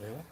ايوه.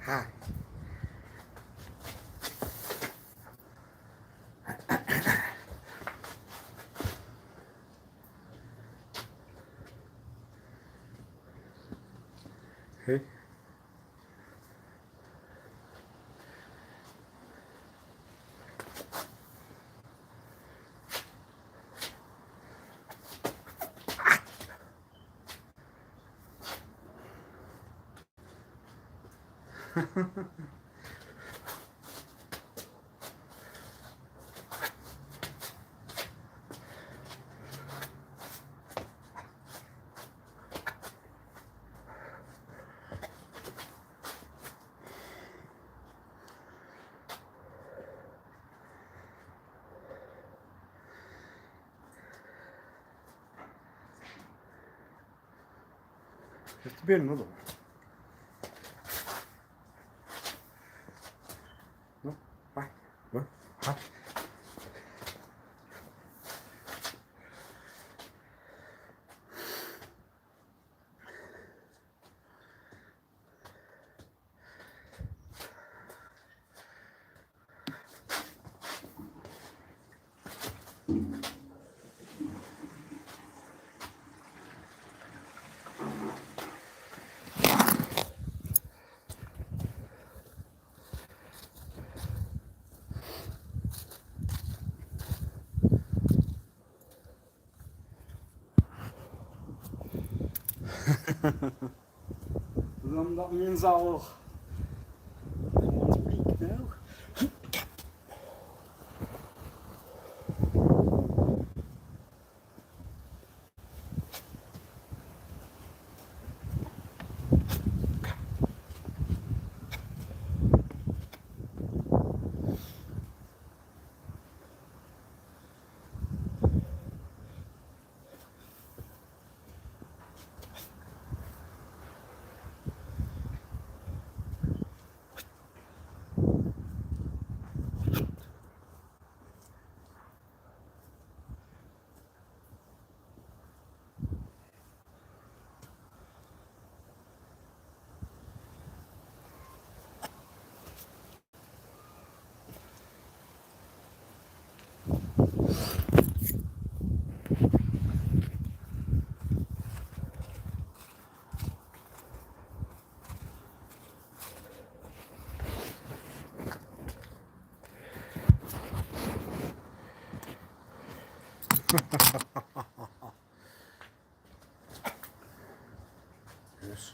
Hi. Hey. Estoy bien nudo. No, bye. Bye. Bye. Dan dat means al ons bleek nou. Yes.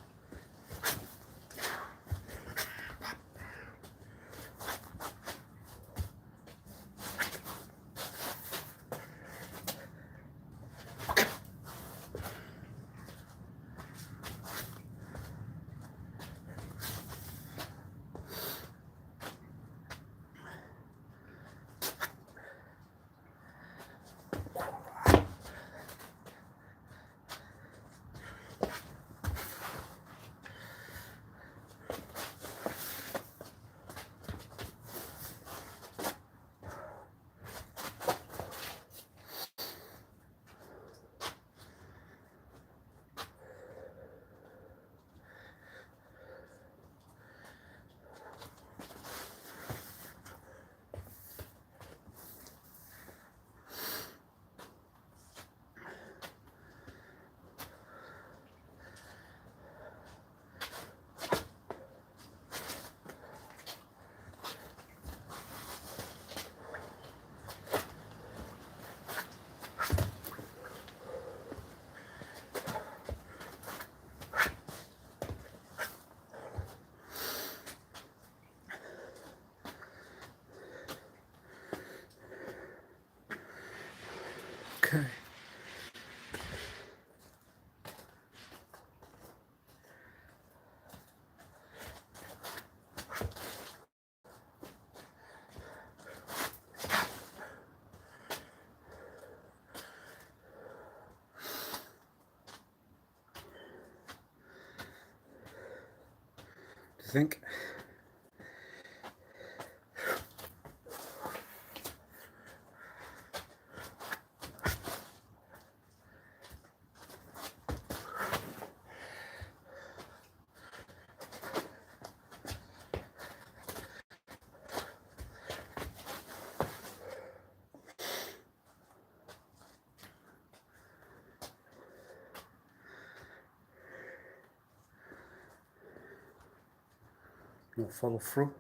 Okay. Do you think? Not follow through?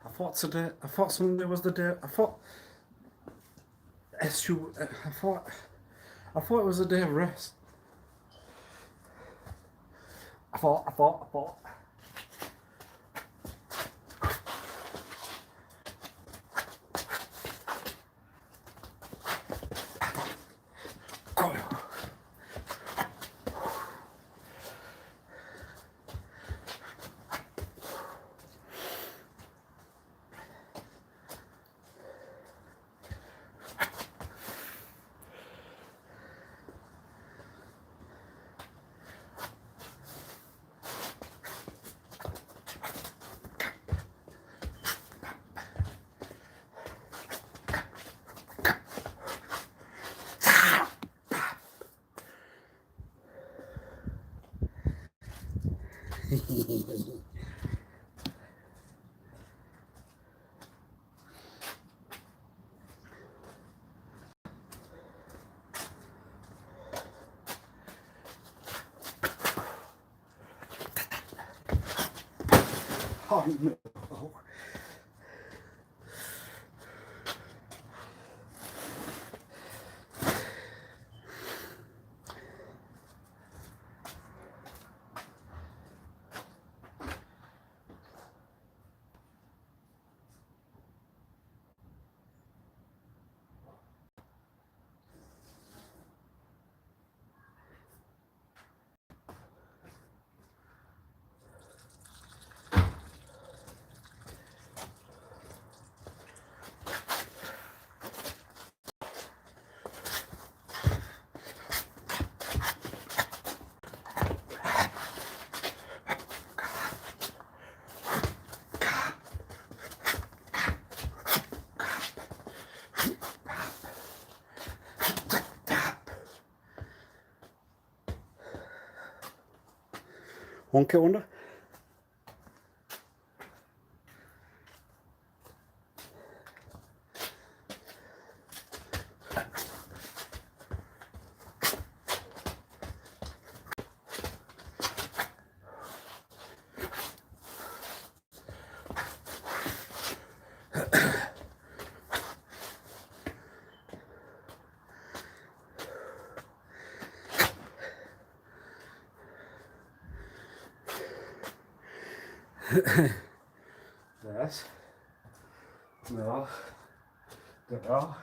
I thought Sunday was the day. I thought SU. I thought it was a day of rest. I thought. Oh no. Honk onder. Yes. No. No.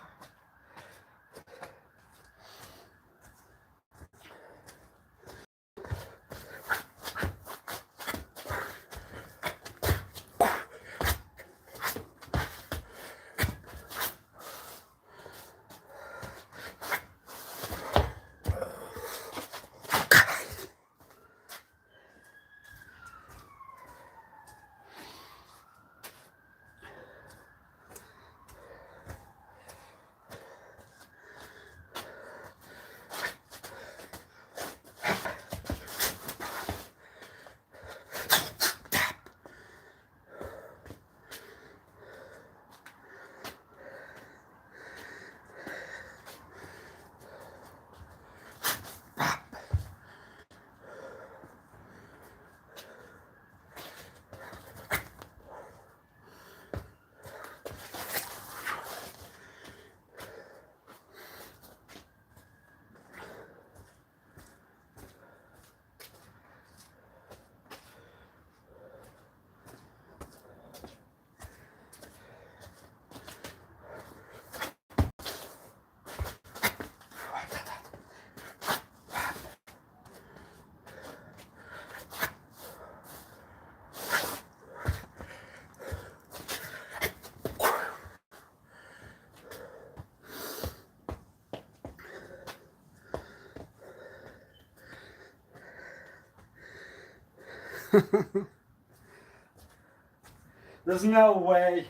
There's no way.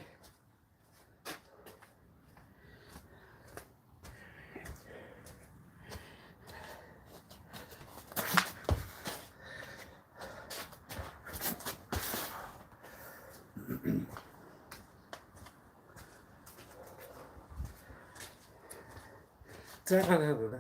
Da-da-da-da-da.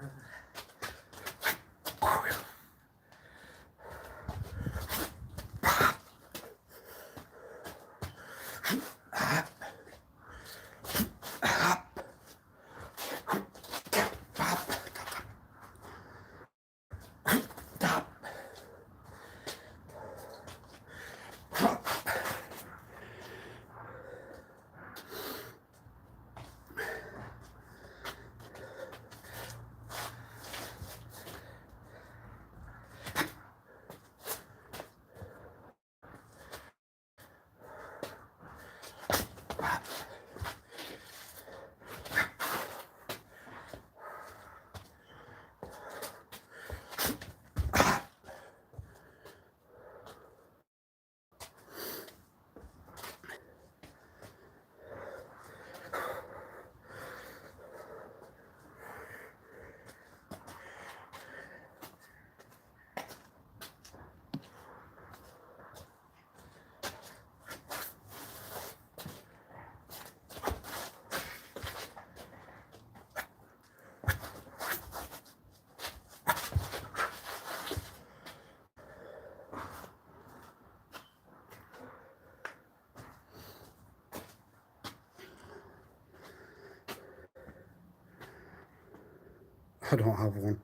I don't have one.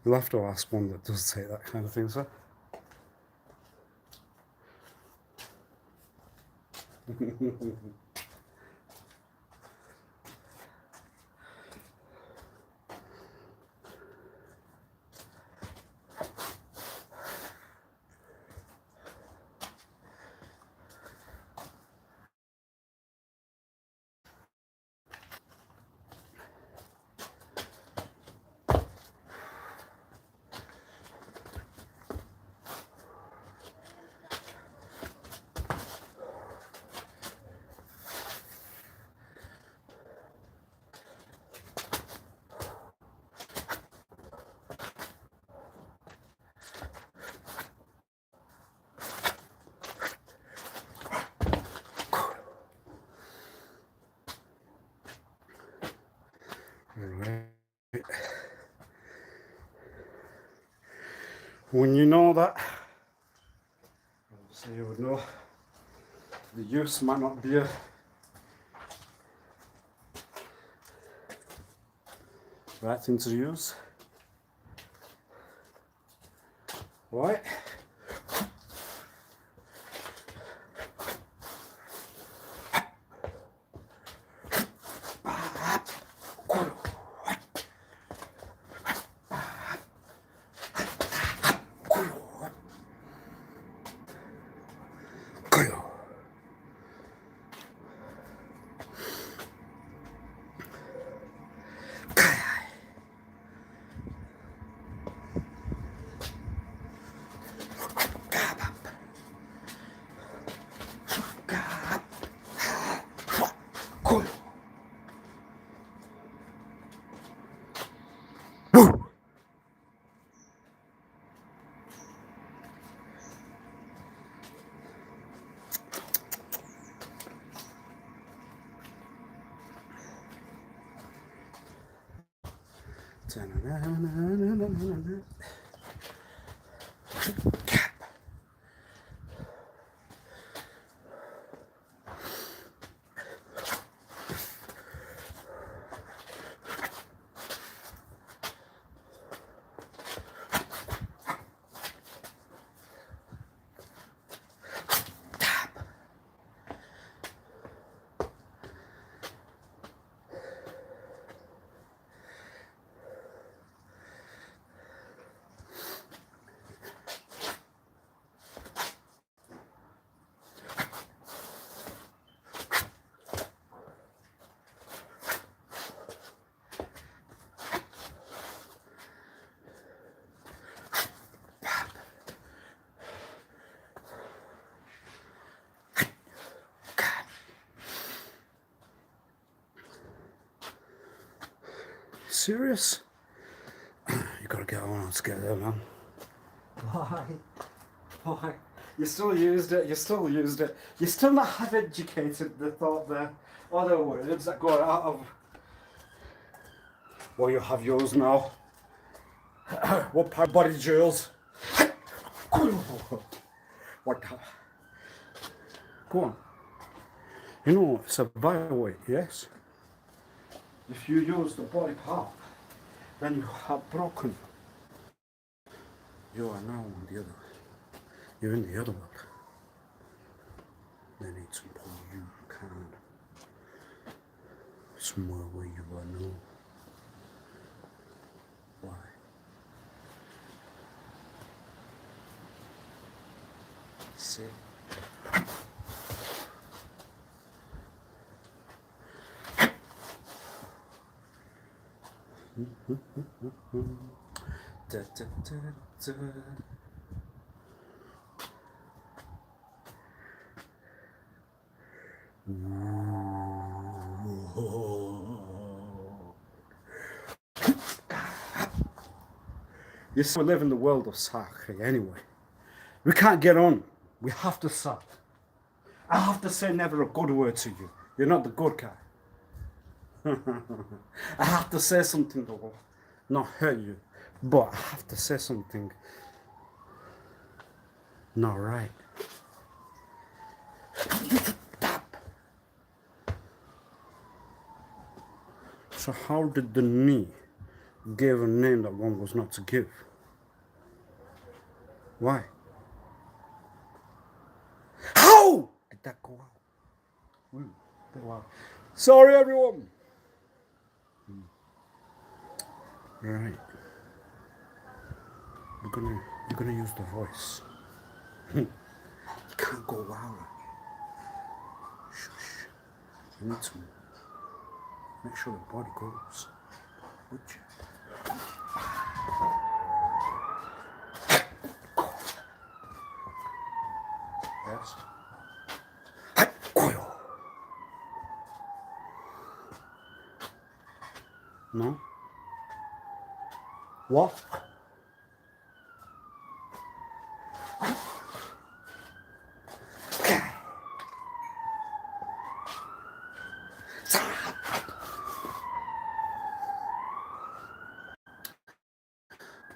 You'll have to ask one that does take that kind of thing, sir. Right. When you know that, obviously you would know the use might not be a right thing to use. Right? Serious? You gotta get on together, man. Why? Why? You still used it, you still used it. You still not have educated the thought there. Other words that go out of... Well, you have yours now. What part of body jewels? What the... Go on. You know, it's a byweight, yes? If you use the body part, then you have broken. You are now on the other. You're in the other world. They need to pull you can somewhere where you are known. Why? See? Da, da, da, da. You see, we live in the world of sake anyway. We can't get on. We have to suck. I have to say never a good word to you. You're not the good guy. I have to say something that will not hurt you, but I have to say something not right. So how did the knee gave a name that one was not to give. Why? How did that go out? Wow. Sorry, everyone. Right. You're gonna use the voice. You can't go louder. Shush. You need to make sure the body goes. Would you? Yes. No. What?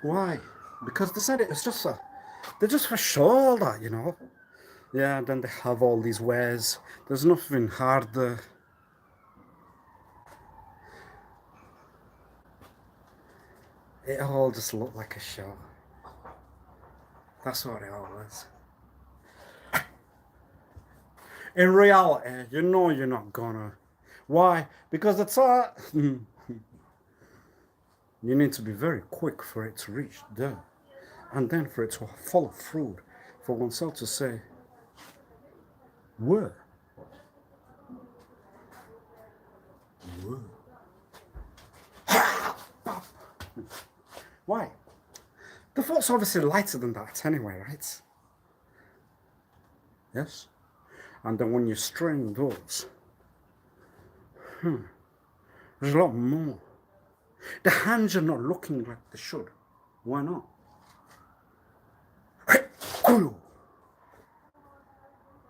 Why? Because they said it was just they're just for show, all that, you know. Yeah, and then they have all these wares. There's nothing hard there. It all just looked like a show. That's what it all was. In reality, you know you're not gonna. Why? Because it's you need to be very quick for it to reach there. And then for it to follow through. For oneself to say, where? Where? Why? The thought's obviously lighter than that anyway, right? Yes? And then when you strain those, there's a lot more. The hands are not looking like they should. Why not?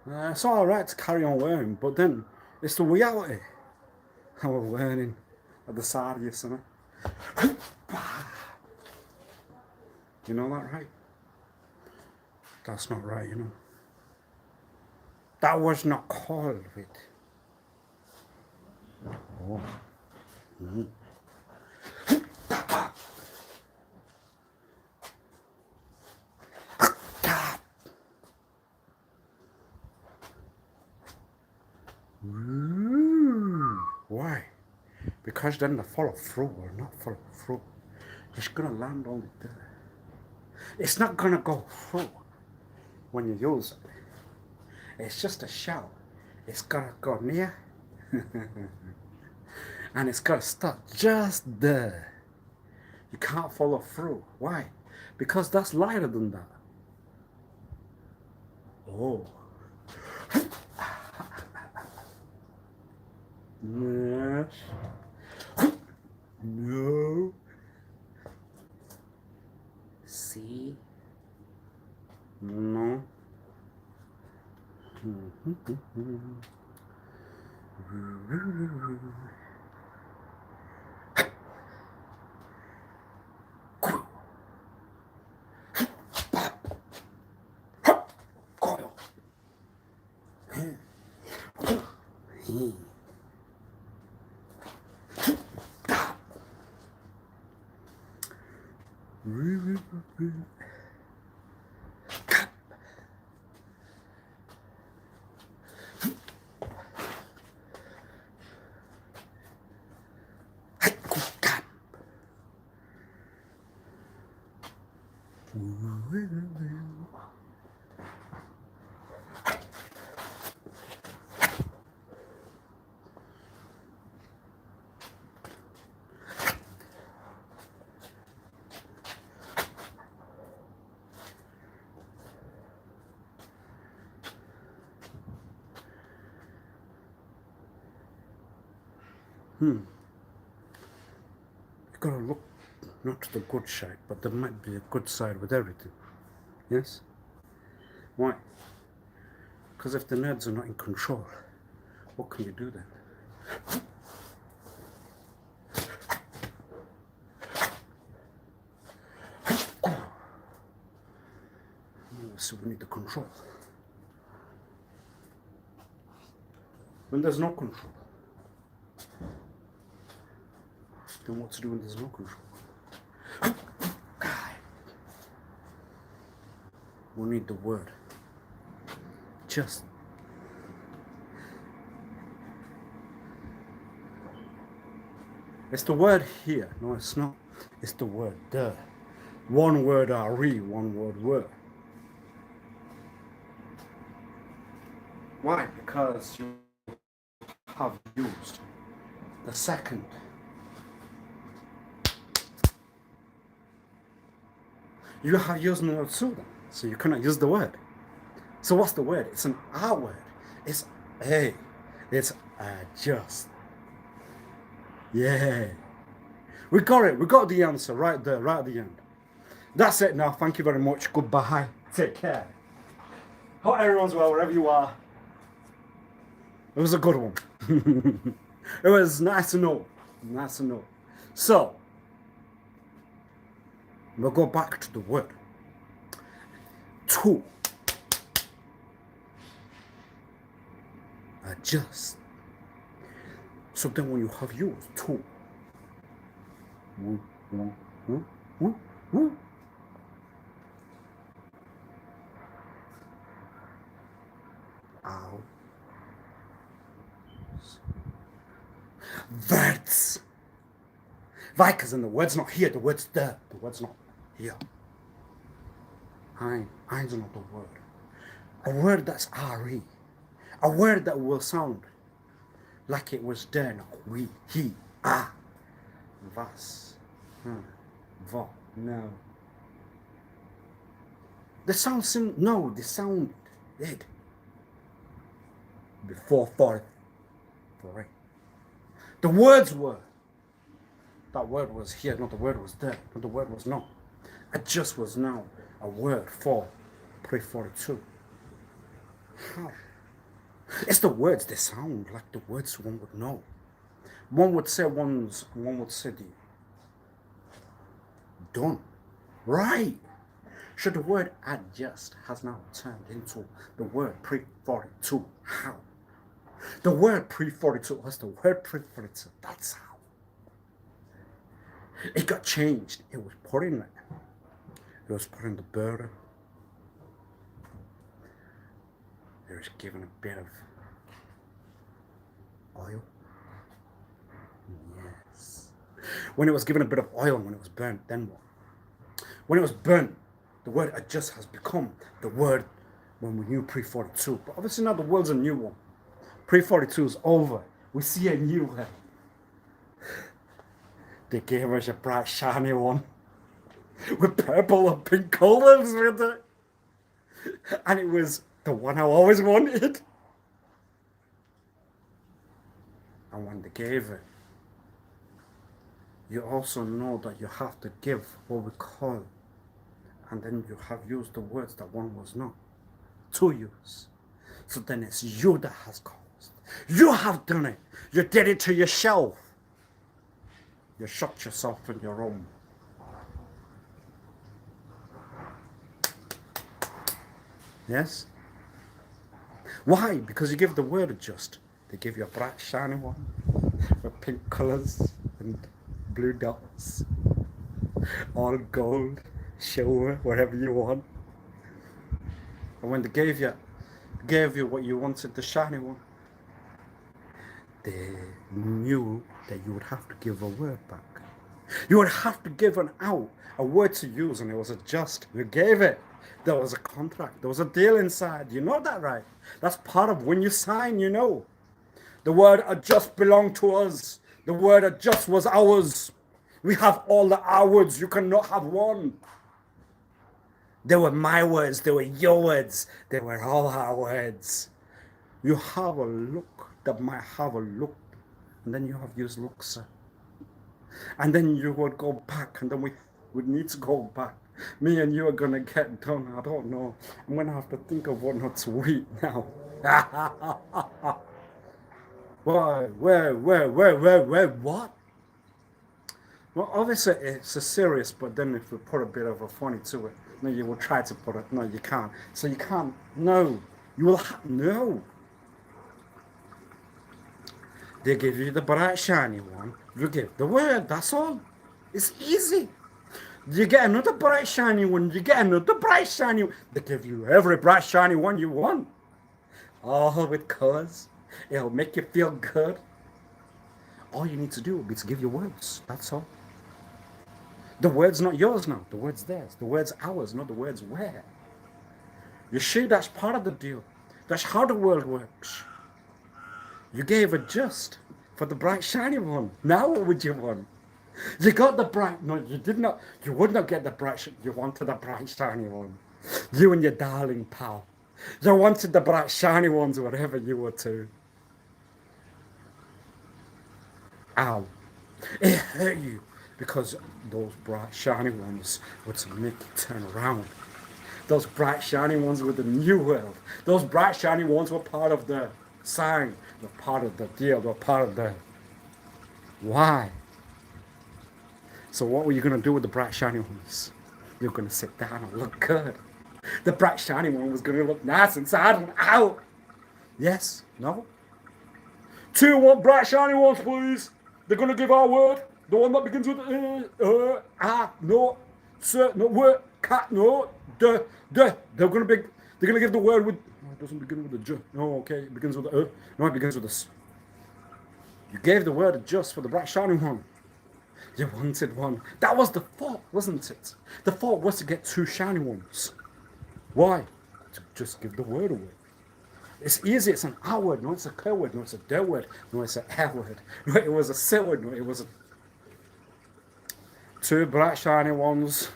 It's alright to carry on wearing, but then it's the reality how we're wearing at the side of you, son. You know that, right? That's not right, you know. That was not called with. Oh. Mm-hmm. Why? Because then the follow through or not follow through. It's gonna land only there. It's not gonna go through when you use it. It's just a shell. It's gotta go near and it's gotta stop just there. You can't follow through. Why? Because that's lighter than that. Oh. Yes. No. See? No. You gotta look not to the good side, but there might be a good side with everything. Yes? Why? Because if the nerds are not in control, what can you do then? So we need the control. When there's no control, then what to do when there's no control? we need the word just. It's the word here. No, it's not. It's the word the. One word re, one word were. Why? Because you have used the second. You have used the word so, so you cannot use the word. So what's the word? It's an R word. It's a. It's just. Yeah. We got it. We got the answer right there, right at the end. That's it now. Thank you very much. Goodbye. Take care. Hope everyone's well wherever you are. It was a good one. It was nice to know. Nice to know. So, we'll go back to the word. To. Adjust. So then when you have used to. Woo, woo, woo, woo, woo. Ow. Words. Why? Because then the word's not here, the word's there. The word's not here. Ein's not the word. A word that's re. A word that will sound like it was there, not we, he, was, va, no. The sound no, the sound did. Before 43. The words were. That word was here, not the word was there, not the word was not. It just was now a word for pre-42. How? It's the words, they sound like the words one would know. One would say one would say the done. Right. So the word adjust has now turned into the word pre-42. How? The word pre-42 was the word pre-42. That's how. It got changed. It was put in it. It was put in the burden. It was given a bit of oil. Yes. When it was given a bit of oil, when it was burnt, then what? When it was burnt, the word adjust has become the word when we knew pre-42. But obviously now the world's a new one. Pre-42 is over. We see a new one. They gave us a bright, shiny one with purple and pink colors with it. And it was the one I always wanted. And when they gave it, you also know that you have to give what we call, and then you have used the words that one was not to use. So then it's you that has caused. You have done it. You did it to yourself. You shot yourself in your own. Yes? Why? Because you give the word adjust. They give you a bright, shiny one with pink colors and blue dots. All gold, silver, whatever you want. And when they gave you what you wanted, the shiny one, they knew that you would have to give a word back. You would have to give a word to use, and it was a just. You gave it. There was a contract. There was a deal inside. You know that, right? That's part of when you sign, you know. The word adjust belonged to us. The word adjust was ours. We have all the our words. You cannot have one. They were my words. They were your words. They were all our words. You have a look that might have a look, and then you have used looks. And then you would go back, and then we would need to go back. Me and you are gonna get done. I don't know. I'm gonna have to think of what not to eat now. Why? Where? What? Well, obviously it's a serious, but then if we put a bit of a funny to it, no, you will try to put it. No, you can't. So you can't. No, you will. No. They give you the bright shiny one. You give the word. That's all. It's easy. You get another bright shiny one. You get another bright shiny one. They give you every bright shiny one you want. All with cause. It'll make you feel good. All you need to do is give your words. That's all. The word's not yours now. The word's theirs. The word's ours, not the word's where. You see, that's part of the deal. That's how the world works. You gave a just for the bright shiny one. Now what would you want? You got the bright, no, you did not, you would not get the bright, you wanted the bright shiny one. You and your darling pal. You wanted the bright shiny ones, whatever you were to. Ow. It hurt you because those bright shiny ones were to make you turn around. Those bright shiny ones were the new world. Those bright shiny ones were part of the sign, were part of the deal, were part of the why. So what were you going to do with the bright shiny ones? You're going to sit down and look good. The bright shiny one was going to look nice inside and out. Yes? No? 2 more bright shiny ones, please. They're going to give our word. The one that begins with no, sir, no, word, cat, no, the. They're going to give the word with, no, it doesn't begin with the j. No, okay, it begins with the no, it begins with the s. You gave the word just for the bright shiny one. You wanted one. That was the thought, wasn't it? The thought was to get 2 shiny ones. Why? To just give the word away. It's easy, it's an R word, no, it's a K word, no, it's a D word, no, it's an R word, no, it was a C word, no, it was a 2 bright shiny ones.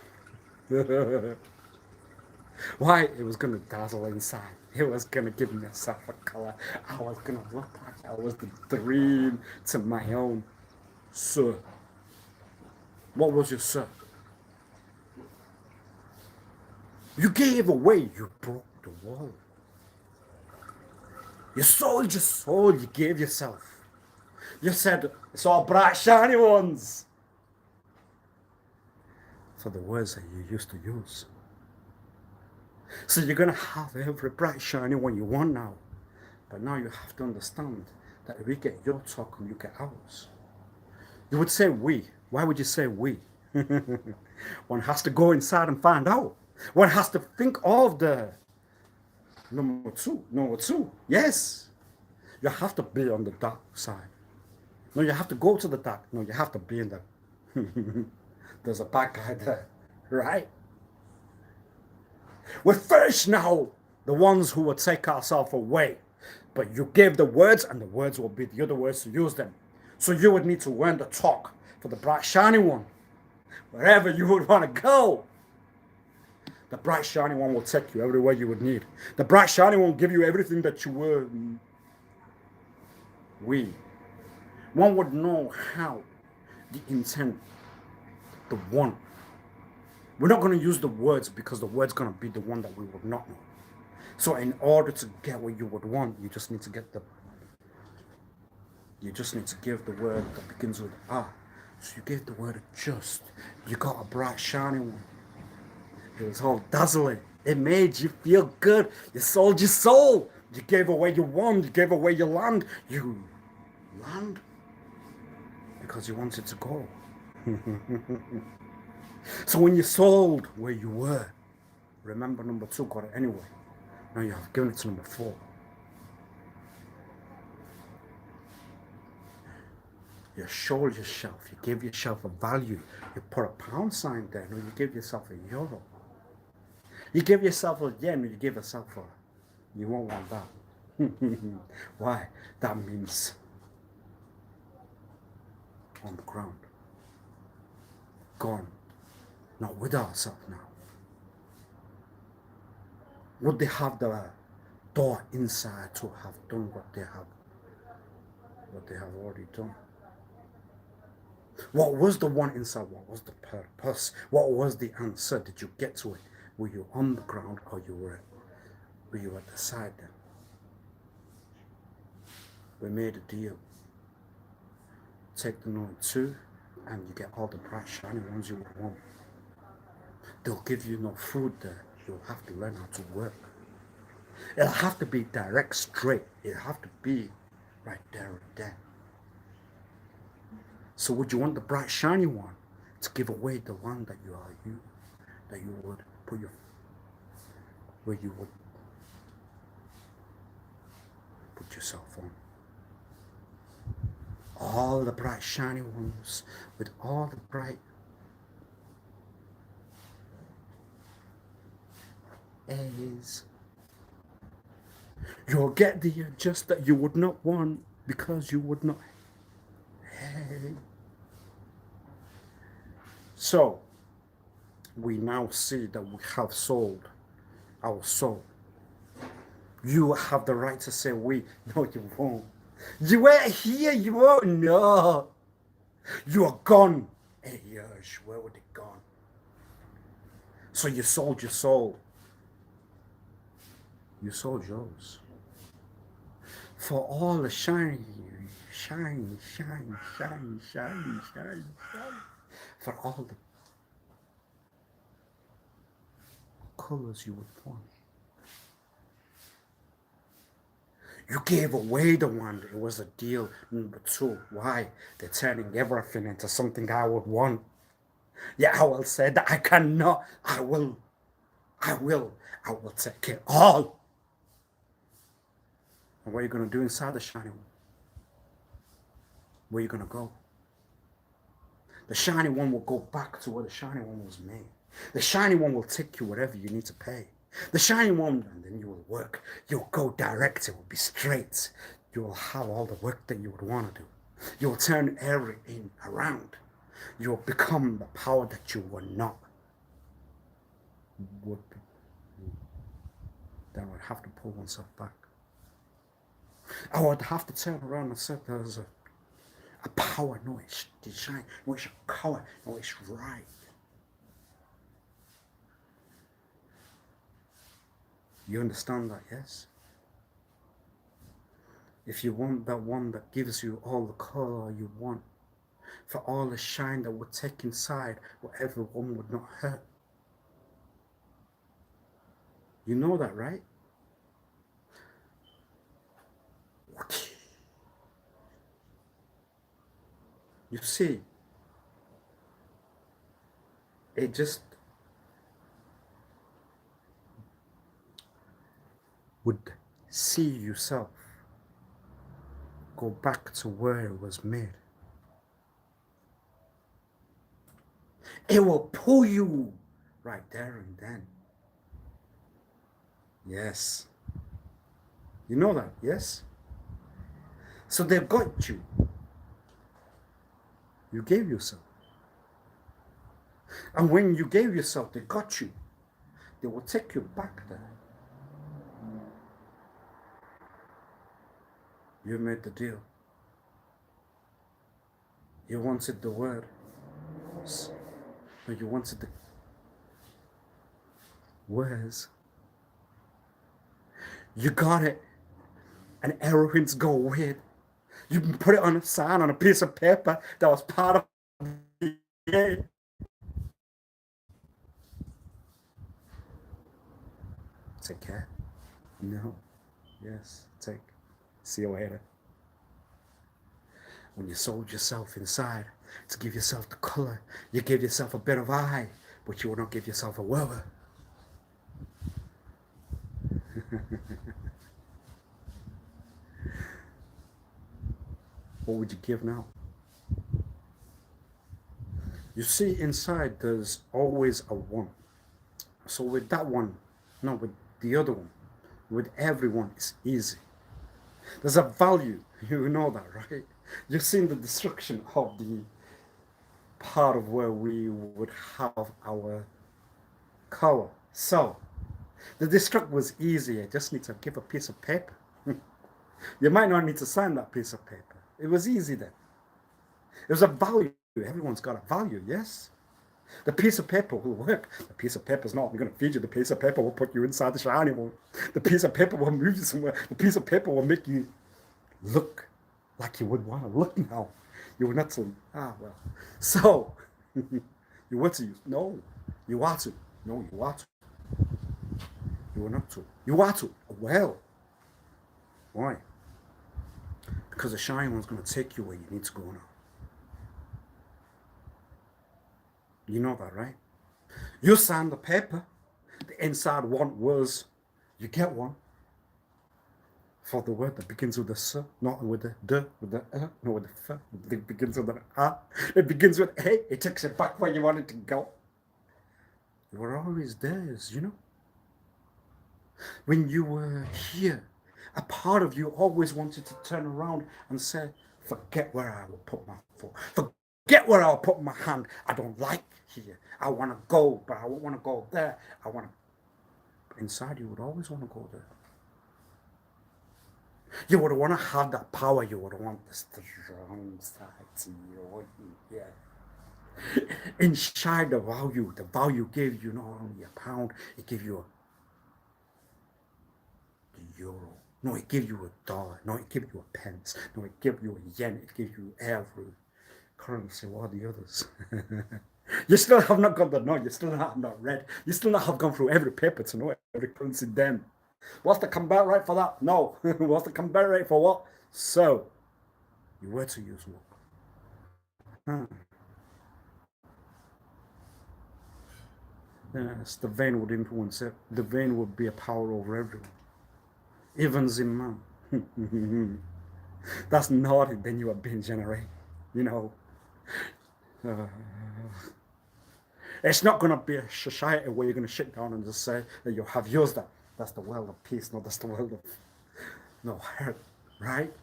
Why? It was going to dazzle inside. It was going to give myself a colour. I was going to look like I was the dream to my own. Sir. What was your sir? You gave away, you broke the wall. You sold your soul, you gave yourself. You said, it's all bright, shiny ones. For the words that you used to use. So you're going to have every bright, shiny one you want now. But now you have to understand that if we get your talk and you get ours. You would say we. Why would you say we? One has to go inside and find out. One has to think of the number two. Yes. You have to be on the dark side. No, you have to go to the dark. No, you have to be in the... There's a bad guy there, right? We're first now, the ones who will take ourselves away. But you gave the words, and the words will be the other words to use them. So you would need to learn to talk for the bright, shiny one. Wherever you would want to go. The bright, shiny one will take you everywhere you would need. The bright, shiny one will give you everything that you were. One would know how, the intent, the one. We're not going to use the words because the word's going to be the one that we would not know. So in order to get what you would want, you just need to get the... You just need to give the word that begins with R. So you gave the word just. You got a bright, shiny one. It was all dazzling. It made you feel good. You sold your soul. You gave away your one. You gave away your land. You land because you wanted to go. So when you sold where you were, remember number 2 got it anyway. Now you have given it to number 4. You showed yourself. You gave yourself a value. You put a pound sign there. No, you gave yourself a euro. You give yourself a yen. You give yourself a... You won't want that. Why? That means on the ground. Gone. Not with ourselves now. Would they have the door inside to have done what they have already done? What was the one inside? What was the purpose? What was the answer? Did you get to it? Were you on the ground or were you at the side then? We made a deal. Take the number 2 and you get all the bright shiny ones you would want. They'll give you no food there. You'll have to learn how to work. It'll have to be direct, straight. It'll have to be right there and then. So would you want the bright, shiny one? to give away the one that you are, that you would put where you would put yourself on. All the bright shiny ones with all the bright A's. You'll get the adjust that you would not want because you would not. Hey. So, we now see that we have sold our soul. You have the right to say we. No, you won't. You weren't here, you won't. No. You are gone. 8 years, where would it gone? So you sold your soul. You sold yours. For all the shiny, for all the colors you would want. You gave away the one. It was a deal. Number 2. Why? They're turning everything into something I would want. Yeah, I will say that I cannot. I will take it all. And what are you going to do inside the shiny one? Where are you going to go? The shiny one will go back to where the shiny one was made. The shiny one will take you wherever you need to pay. The shiny one, and then you will work. You'll go direct. It will be straight. You will have all the work that you would want to do. You will turn everything around. You will become the power that you were not. Then I would have to pull oneself back. I would have to turn around and say there's a power, no, it's design, no, it's a color, no, it's right. You understand that, yes? If you want that one that gives you all the color you want, for all the shine that would take inside what everyone would not hurt. You know that, right? You see, it just would see yourself go back to where it was made. It will pull you right there and then. Yes. You know that, yes? So they've got you. You gave yourself. And when you gave yourself, they got you. They will take you back there. You made the deal. You wanted the word. But you wanted the words. You got it. And arrogance go with. You can put it on a sign on a piece of paper that was part of the game. Take care. No. Yes. Take. See you later. When you sold yourself inside to give yourself the color, you gave yourself a bit of eye, but you will not give yourself a weather. What would you give now? You see, inside there's always a one. So with that one, no, with the other one, with everyone, it's easy. There's a value. You know that, right? You've seen the destruction of the part of where we would have our color. So the destruct was easy. I just need to give a piece of paper. You might not need to sign that piece of paper. It was easy then. There's a value. Everyone's got a value, yes? The piece of paper will work. The piece of paper is not going to feed you. The piece of paper will put you inside the shiny one. The piece of paper will move you somewhere. The piece of paper will make you look like you would want to look now. You were not to, well. So, you want to use, no, you are to. No, you are to. You are not to. You are to. Well, why? Because the shiny one's going to take you where you need to go now. You know that, right? You sign the paper. The inside one was, you get one. For the word that begins with the S, not with the D, with the not with the F. It begins with an A. It begins with A. It takes it back where you want it to go. You were always there, you know. When you were here, a part of you always wanted to turn around and say, forget where I will put my foot. Forget where I'll put my hand. I don't like here. I want to go, but I don't want to go there. I want to. Inside, you would always want to go there. You would want to have that power. You would want the strong side to you. Yeah. Inside the value gave you not only a pound, it gave you a euro. No, it gave you a dollar. No, it gave you a pence. No, it gave you a yen. It gave you every currency. What are the others? You still have not got the no. You still have not read. You still not have gone through every paper to know every currency then. What's the convert rate for that? No. What's the convert rate for what? So, you were to use what? Yes, the vein would influence it. The vein would be a power over everyone. Even in man. That's naughty, then you are being generated. You know. It's not going to be a society where you're going to sit down and just say that you have used that. That's the world of peace. No, that's the world of hurt, right?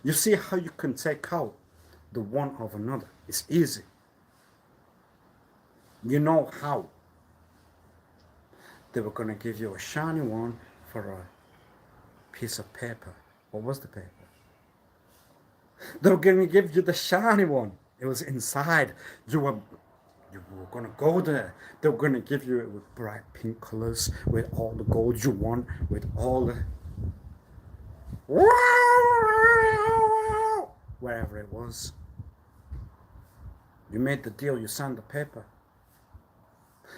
You see how you can take out the one of another. It's easy. You know how. They were going to give you a shiny one for a piece of paper. What was the paper? They were going to give you the shiny one. It was inside. You were going to go there. They were going to give you it with bright pink colors, with all the gold you want, with all the wherever it was. You made the deal. You signed the paper.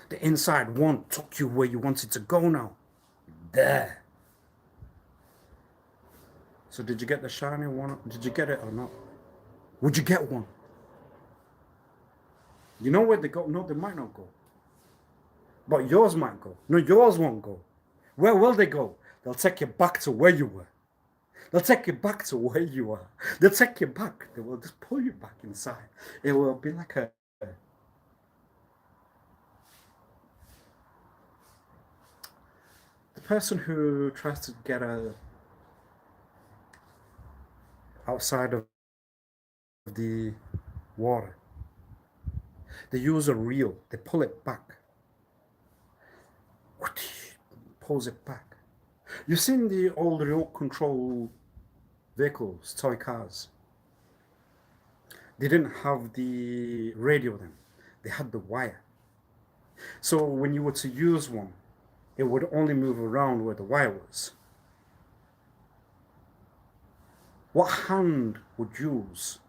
The inside one took you where you wanted to go now. There. So did you get the shiny one? Did you get it or not? Would you get one? You know where they go? No, they might not go. But yours might go. No, yours won't go. Where will they go? They'll take you back to where you were. They'll take you back to where you are. They'll take you back. They will just pull you back inside. It will be like a... The person who tries to get outside of the water, they use a reel. They pull it back. Pulls it back. You've seen the old remote control vehicles, toy cars. They didn't have the radio then. They had the wire. So when you were to use one, it would only move around where the wire was. What hand would use